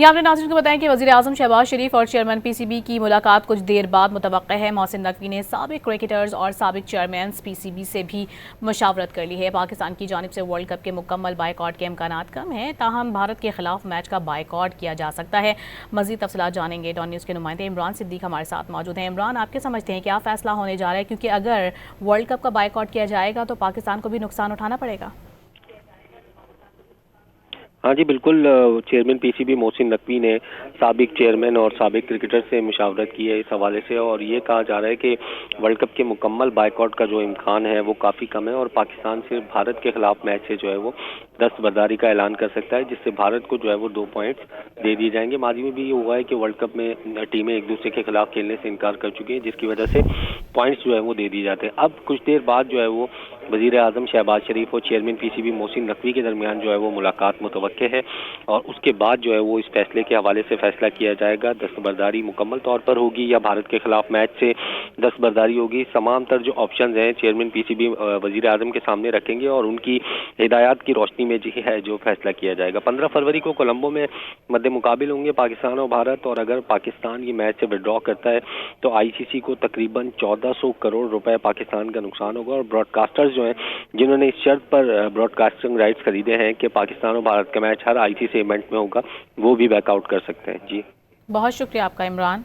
ये आपने नाज़रीन को बताया कि वज़ीर-ए-आज़म शहबाज शरीफ और चेयरमैन पीसीबी की मुलाकात कुछ देर बाद मुतवक्किह है। मोहसिन नकवी ने साबिक क्रिकेटर्स और साबिक चेयरमैन पीसीबी से भी मुशावरत कर ली है। पाकिस्तान की जानिब से वर्ल्ड कप के मुकम्मल बायकॉट के इम्कानात कम हैं, ताहम भारत के खिलाफ मैच का बायकॉट किया जा सकता है। मज़ीद तफसीलात जानेंगे। डॉन न्यूज़ के नुमाइंदे इमरान सिद्दीक हमारे साथ मौजूद हैं। इमरान, आप क्या समझते हैं क्या फ़ैसला होने जा रहा है, क्योंकि अगर वर्ल्ड कप का बायकॉट किया जाएगा तो पाकिस्तान को भी नुकसान उठाना पड़ेगा? हाँ जी, बिल्कुल। चेयरमैन पीसीबी मोहसिन नकवी ने साबिक चेयरमैन और साबिक क्रिकेटर से मुशावरत की है इस हवाले से, और ये कहा जा रहा है कि वर्ल्ड कप के मुकम्मल बायकॉट का जो इम्कान है वो काफ़ी कम है और पाकिस्तान सिर्फ भारत के खिलाफ मैच से जो है वो दस्तबरदारी का ऐलान कर सकता है, जिससे भारत को जो है वो 2 पॉइंट्स दे दिए जाएंगे। माजी में भी ये हुआ है कि वर्ल्ड कप में टीमें एक दूसरे के खिलाफ खेलने से इनकार कर चुकी हैं, जिसकी वजह से पॉइंट्स जो है वो दे दिए जाते हैं। अब कुछ देर बाद जो है वो वज़ीर-ए-आज़म शहबाज शरीफ और चेयरमैन पीसीबी मोहसिन नकवी के दरमियान जो है वो मुलाकात मुतवक्के है और उसके बाद जो है वो इस फैसले के हवाले से फैसला किया जाएगा। दस्तबरदारी मुकम्मल तौर पर होगी या भारत के खिलाफ मैच से दस्तबरदारी होगी। तमाम तर जो ऑप्शन हैं चेयरमैन पीसीबी वज़ीर-ए-आज़म के सामने रखेंगे और उनकी हिदायत की रोशनी में जो है जो फैसला किया जाएगा। 15 फरवरी को कोलंबो में मद्दे मुकाबिल होंगे पाकिस्तान और भारत, और अगर पाकिस्तान ये मैच से विड्रॉ करता है तो आईसीसी को तकरीबन 1400 करोड़ रुपए पाकिस्तान का नुकसान होगा और ब्रॉडकास्टर्स जो हैं जिन्होंने इस शर्त पर ब्रॉडकास्टिंग राइट्स खरीदे हैं कि पाकिस्तान और भारत का मैच हर आईसीसी इवेंट में होगा, वो भी बैकआउट कर सकते हैं। जी, बहुत शुक्रिया आपका इमरान।